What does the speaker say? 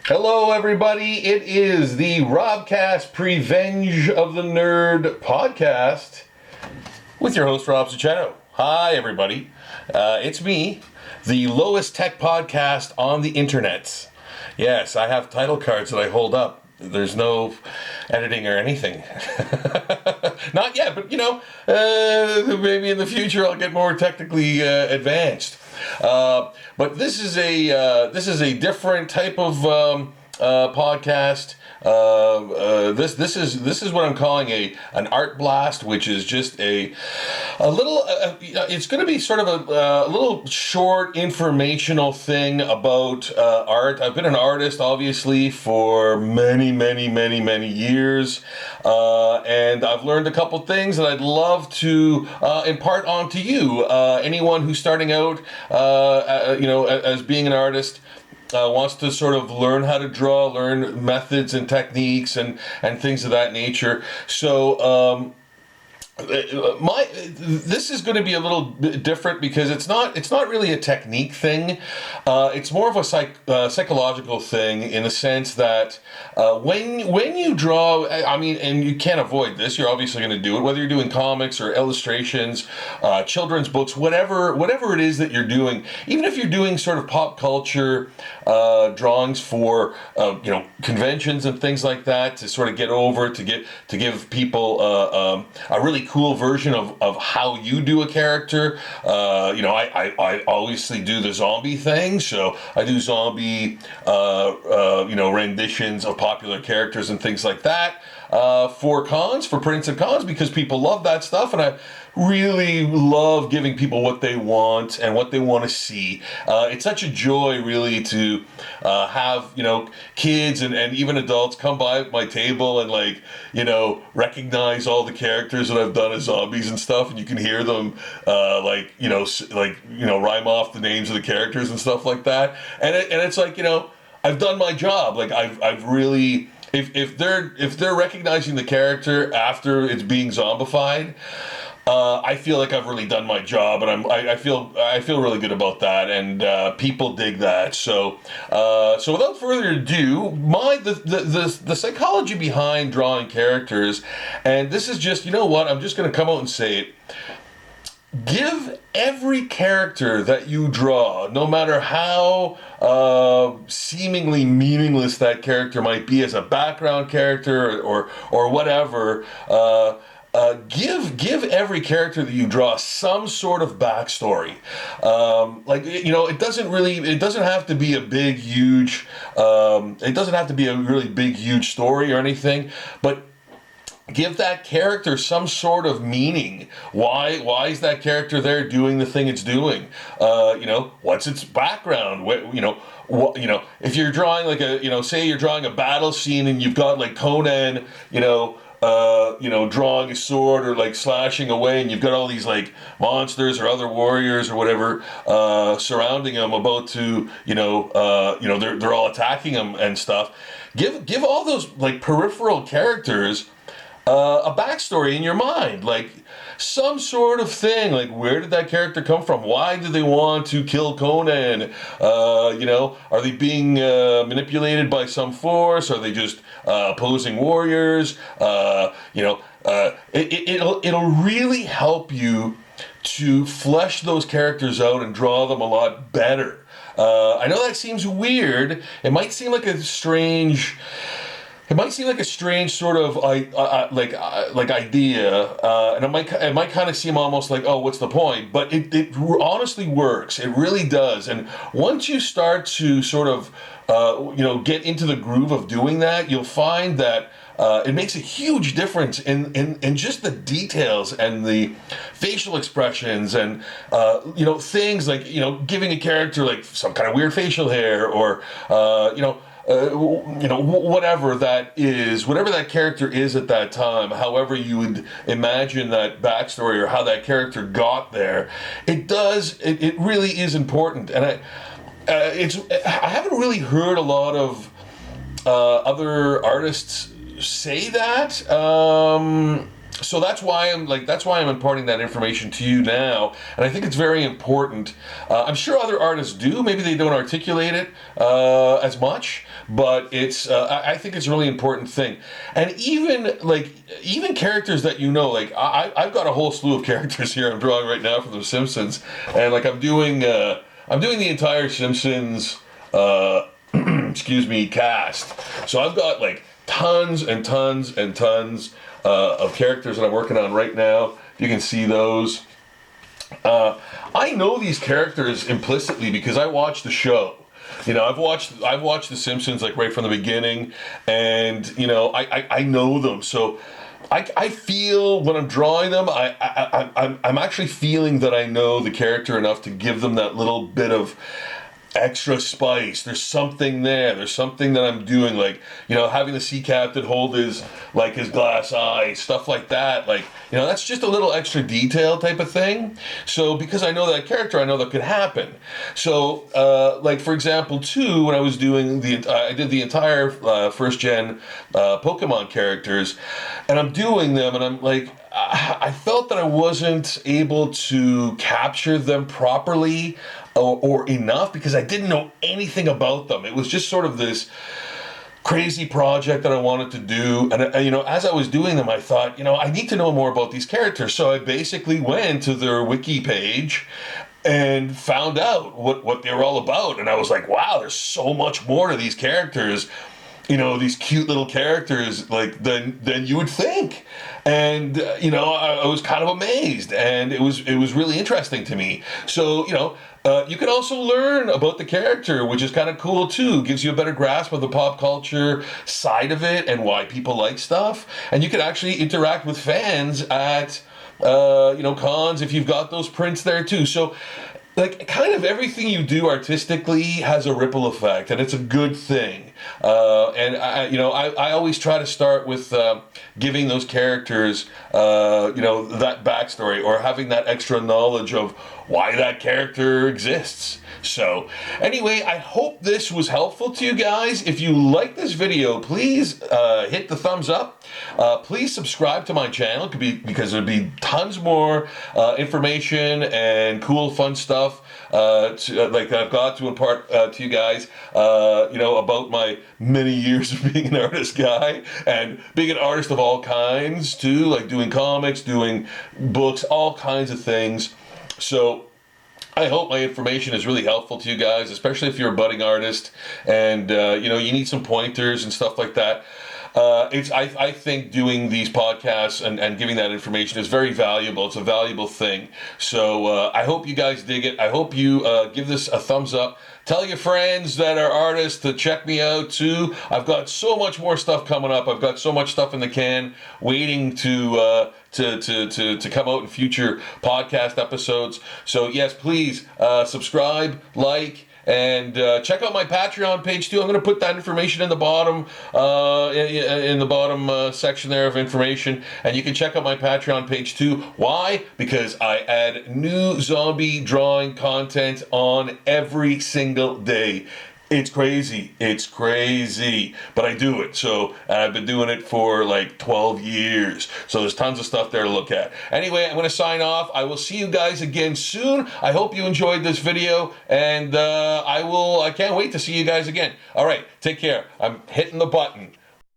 Hello, everybody. It is the Robcast Prevenge of the Nerd podcast with your host, Rob Suchetto. Hi, everybody. It's me, the lowest tech podcast on the internet. Yes, I have title cards that I hold up. There's no editing or anything. Not yet, but maybe in the future I'll get more technically advanced. But this is a different type of podcast. This is what I'm calling an art blast, which is just a little. It's going to be sort of a little short informational thing about art. I've been an artist, obviously, for many years, and I've learned a couple things that I'd love to impart onto you. Anyone who's starting out, as being an artist. Wants to sort of learn how to draw, learn methods and techniques and things of that nature. So this is going to be a little bit different because it's not really a technique thing. It's more of a psychological thing in the sense that when you draw, and you can't avoid this. You're obviously going to do it, whether you're doing comics or illustrations, children's books, whatever it is that you're doing. Even if you're doing sort of pop culture drawings for conventions and things like that, to sort of get over, to give people a really cool version of how you do a character. I obviously do the zombie thing, so I do zombie renditions of popular characters and things like that for prints and cons, because people love that stuff, and I really love giving people what they want and what they want to see. It's such a joy, really, to have kids and even adults come by my table and recognize all the characters that I've done as zombies and stuff, and you can hear them rhyme off the names of the characters and stuff like that. And it's like, I've done my job. Like I've really. If they're recognizing the character after it's being zombified, I feel like I've really done my job, and I feel really good about that, and people dig that. So without further ado, the psychology behind drawing characters, and this is just, I'm just going to come out and say it. Give every character that you draw, no matter how seemingly meaningless that character might be as a background character or whatever, give every character that you draw some sort of backstory. It doesn't have to be a big, huge, it doesn't have to be a really big, huge story or anything, but give that character some sort of meaning. Why is that character there doing the thing it's doing? What's its background? If you're drawing say you're drawing a battle scene and you've got like Conan, drawing a sword or slashing away, and you've got all these monsters or other warriors or whatever surrounding him, about to they're all attacking him and stuff. Give all those peripheral characters a backstory in your mind, some sort of thing, where did that character come from? Why do they want to kill Conan? Are they being manipulated by some force? Are they just opposing warriors? It'll really help you to flesh those characters out and draw them a lot better. I know that seems weird. It might seem like a strange sort of idea, and it might kind of seem almost like, oh, what's the point? But it honestly works. It really does. And once you start to sort of get into the groove of doing that, you'll find that it makes a huge difference in just the details and the facial expressions and things like giving a character some kind of weird facial hair or whatever that is, whatever that character is at that time, however you would imagine that backstory or how that character got there, it really is important. And I haven't really heard a lot of other artists say that. So that's why I'm imparting that information to you now, and I think it's very important. I'm sure other artists do. Maybe they don't articulate it as much, but I think it's a really important thing. And even characters that like I've got a whole slew of characters here I'm drawing right now from The Simpsons, and like I'm doing the entire Simpsons excuse me cast. So I've got like tons and tons and tons of characters that I'm working on right now. You can see those. I know these characters implicitly because I watch the show. I've watched The Simpsons like right from the beginning, and I know them. So I feel when I'm drawing them, I'm actually feeling that I know the character enough to give them that little bit of extra spice. There's something there. There's something that I'm doing, like having the sea captain hold his glass eye, stuff like that. That's just a little extra detail type of thing. So because I know that character, I know that could happen. So for example, too, when I was doing I did the entire first gen Pokemon characters, and I'm doing them, and I'm like, I felt that I wasn't able to capture them properly or enough because I didn't know anything about them. It was just sort of this crazy project that I wanted to do. And, as I was doing them, I thought, I need to know more about these characters. So I basically went to their wiki page and found out what they were all about. And I was like, wow, there's so much more to these characters. These cute little characters, than you would think. And, I was kind of amazed, and it was really interesting to me. So, you can also learn about the character, which is kind of cool too. Gives you a better grasp of the pop culture side of it and why people like stuff. And you can actually interact with fans at, cons if you've got those prints there too. So, kind of everything you do artistically has a ripple effect, and it's a good thing. And I always try to start with giving those characters, that backstory or having that extra knowledge of why that character exists. So anyway, I hope this was helpful to you guys. If you like this video, please hit the thumbs up. Please subscribe to my channel because there'll be tons more information and cool, fun stuff that I've got to impart to you guys. About my many years of being an artist guy and being an artist of all kinds too, like doing comics, doing books, all kinds of things. So I hope my information is really helpful to you guys, especially if you're a budding artist and you need some pointers and stuff like that. I think doing these podcasts and giving that information is very valuable. It's a valuable thing. So I hope you guys dig it. I hope you give this a thumbs up. Tell your friends that are artists to check me out too. I've got so much more stuff coming up. I've got so much stuff in the can waiting to come out in future podcast episodes. So yes, please subscribe, like, and check out my Patreon page too. I'm going to put that information in the bottom, section there of information, and you can check out my Patreon page too. Why? Because I add new zombie drawing content on every single day. It's crazy, but I do it. So I've been doing it for like 12 years. So there's tons of stuff there to look at. Anyway, I'm going to sign off. I will see you guys again soon. I hope you enjoyed this video, and I can't wait to see you guys again. All right, take care. I'm hitting the button.